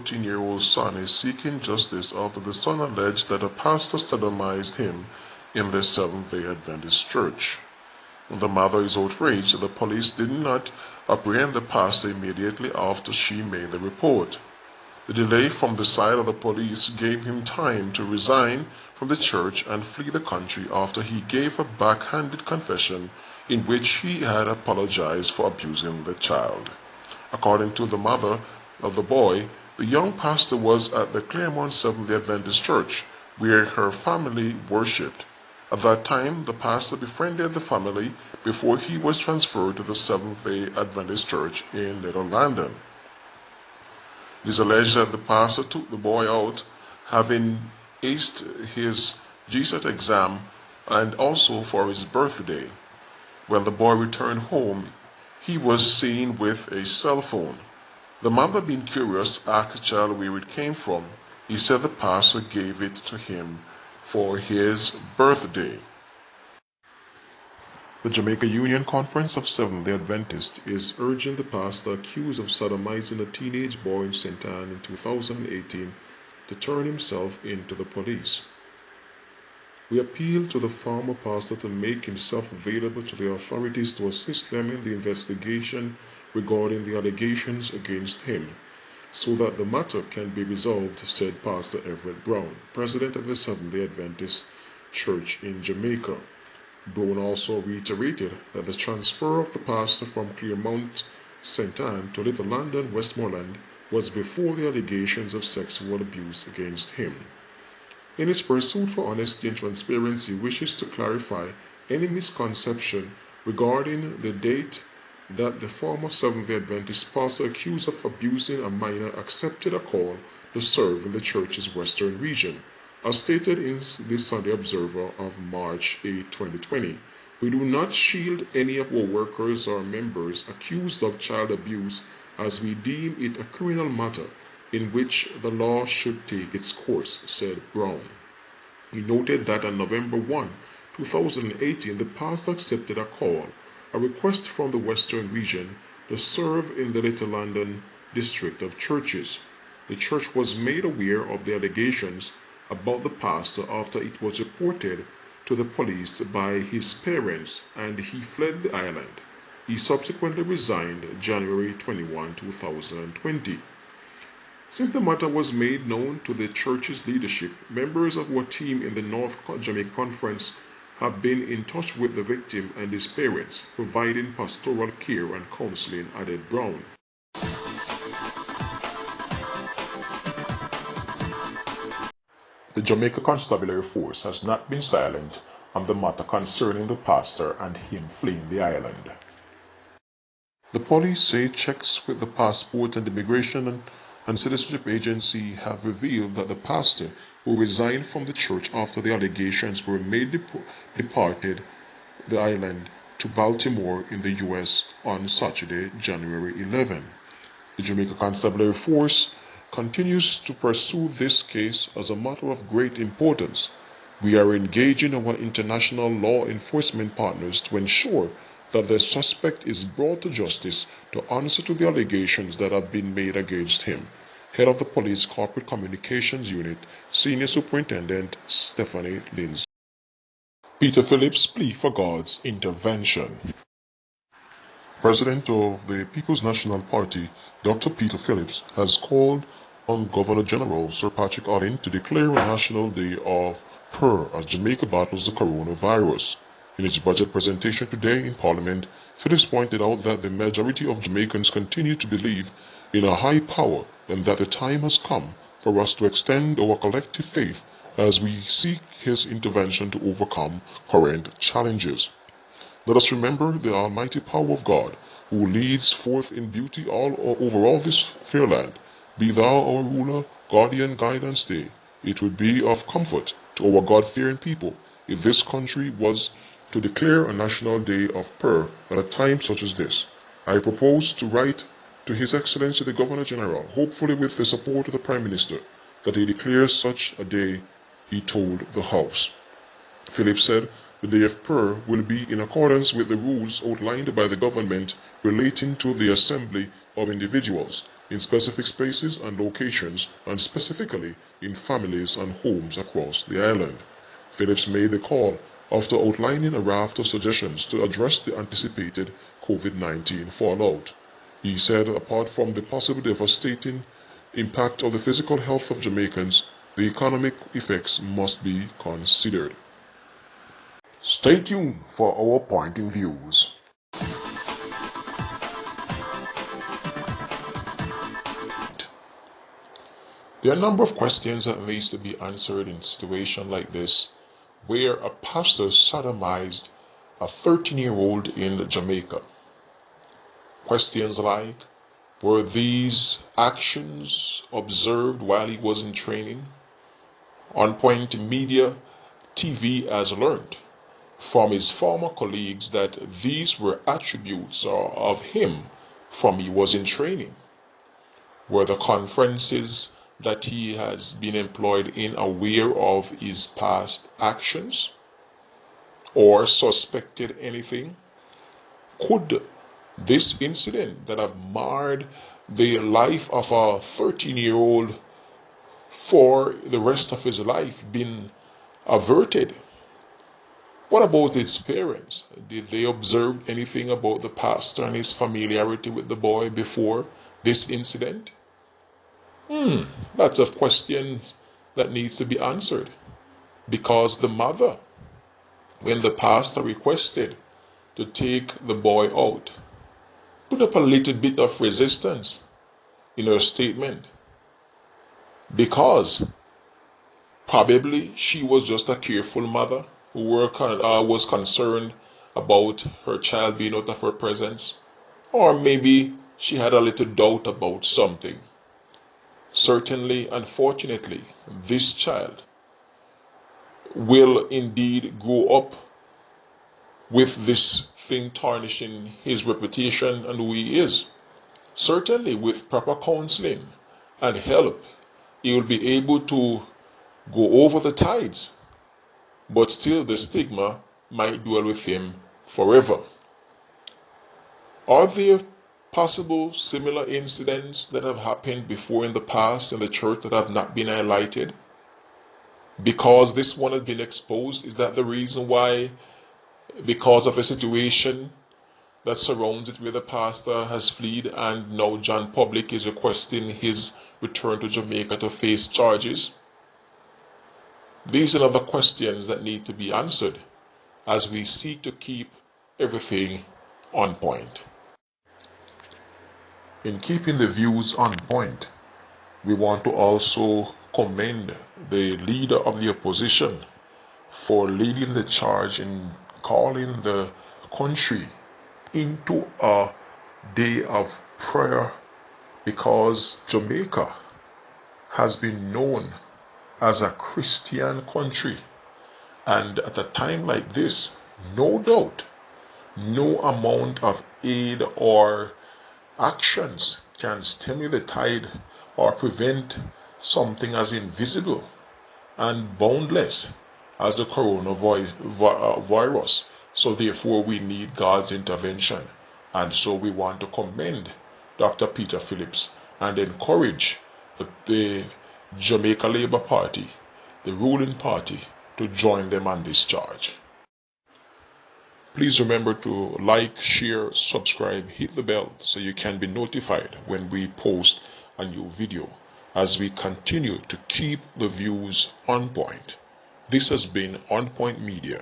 13-year-old son is seeking justice after the son alleged that a pastor sodomized him in the Seventh-day Adventist church. The mother is outraged that the police did not apprehend the pastor immediately after she made the report. The delay from the side of the police gave him time to resign from the church and flee the country after he gave a backhanded confession in which he had apologized for abusing the child. According to the mother of the boy, the young pastor was at the Cleryman Seventh-day Adventist Church, where her family worshipped. At that time, the pastor befriended the family before he was transferred to the Seventh-day Adventist Church in Little London. It is alleged that the pastor took the boy out, having aced his GSET exam and also for his birthday. When the boy returned home, he was seen with a cell phone. The mother, being curious, asked the child where it came from. He said the pastor gave it to him for his birthday. The Jamaica Union Conference of Seventh-day Adventists is urging the pastor accused of sodomizing a teenage boy in St. Anne in 2018 to turn himself in to the police. We appeal to the former pastor to make himself available to the authorities to assist them in the investigation regarding the allegations against him, so that the matter can be resolved, said Pastor Everett Brown, president of the Seventh-day Adventist Church in Jamaica. Brown also reiterated that the transfer of the pastor from Cleryman St. Anne to Little London, Westmoreland, was before the allegations of sexual abuse against him. In his pursuit for honesty and transparency, he wishes to clarify any misconception regarding the date that the former Seventh-day Adventist pastor accused of abusing a minor accepted a call to serve in the church's western region. As stated in the Sunday Observer of March 8, 2020, we do not shield any of our workers or members accused of child abuse, as we deem it a criminal matter in which the law should take its course, said Brown. He noted that on November 1, 2018, the pastor accepted a call, a request from the Western region, to serve in the Little London district of churches. The church was made aware of the allegations about the pastor after it was reported to the police by his parents, and he fled the island. He subsequently resigned January 21, 2020. Since the matter was made known to the church's leadership, members of our team in the North Jamaica Conference have been in touch with the victim and his parents, providing pastoral care and counseling, added Brown. The Jamaica Constabulary Force has not been silent on the matter concerning the pastor and him fleeing the island. The police say checks with the Passport and Immigration and Citizenship Agency have revealed that the pastor, who resigned from the church after the allegations were made, departed the island to Baltimore in the U.S. on Saturday, January 11. The Jamaica Constabulary Force continues to pursue this case as a matter of great importance. We are engaging our international law enforcement partners to ensure that the suspect is brought to justice to answer to the allegations that have been made against him. Head of the Police Corporate Communications Unit, Senior Superintendent Stephanie Lindsay. Peter Phillips' plea for God's intervention. President of the People's National Party, Dr. Peter Phillips, has called on Governor General Sir Patrick Allen to declare a National Day of Prayer as Jamaica battles the coronavirus. In his budget presentation today in Parliament, Phillips pointed out that the majority of Jamaicans continue to believe in a high power and that the time has come for us to extend our collective faith as we seek his intervention to overcome current challenges. Let us remember the almighty power of God, who leads forth in beauty over all this fair land. Be thou our ruler, guardian, guide, and stay. It would be of comfort to our God-fearing people if this country was to declare a National Day of Prayer at a time such as this. I propose to write to His Excellency the Governor General, hopefully with the support of the Prime Minister, that he declares such a day, he told the House. Phillips said the Day of Prayer will be in accordance with the rules outlined by the government relating to the assembly of individuals. in specific spaces and locations, and specifically in families and homes across the island. Phillips made the call after outlining a raft of suggestions to address the anticipated COVID-19 fallout. He said apart from the possible devastating impact of the physical health of Jamaicans, the economic effects must be considered. Stay tuned for our pointing views. There are a number of questions that needs to be answered in a situation like this, where a pastor sodomized a 13-year-old in Jamaica. Questions like, were these actions observed while he was in training? Onpoint Media TV has learned from his former colleagues that these were attributes of him from he was in training. Were the conferences that he has been employed in aware of his past actions or suspected anything? Could this incident that have marred the life of a 13-year-old for the rest of his life been averted? What about its parents? Did they observe anything about the pastor and his familiarity with the boy before this incident? Lots of questions that needs to be answered, because the mother, when the pastor requested to take the boy out, put up a little bit of resistance in her statement, because probably she was just a careful mother who was concerned about her child being out of her presence, or maybe she had a little doubt about something. Certainly, unfortunately, this child will indeed grow up with this thing tarnishing his reputation and who he is. Certainly, with proper counseling and help, he will be able to go over the tides, but still the stigma might dwell with him forever. Are there possible similar incidents that have happened before in the past in the church that have not been highlighted? Because this one has been exposed, is that the reason why, because of a situation that surrounds it where the pastor has fled and now John Public is requesting his return to Jamaica to face charges? These are other questions that need to be answered as we seek to keep everything on point. In keeping the views on point, we want to also commend the leader of the opposition for leading the charge in calling the country into a day of prayer, because Jamaica has been known as a Christian country, and at a time like this, no doubt, no amount of aid or actions can stem the tide or prevent something as invisible and boundless as the coronavirus. So therefore we need God's intervention, and so we want to commend Dr. Peter Phillips and encourage the Jamaica Labour Party, the ruling party, to join them on this charge. Please remember to like, share, subscribe, hit the bell so you can be notified when we post a new video, as we continue to keep the views on point. This has been Onpoint Media.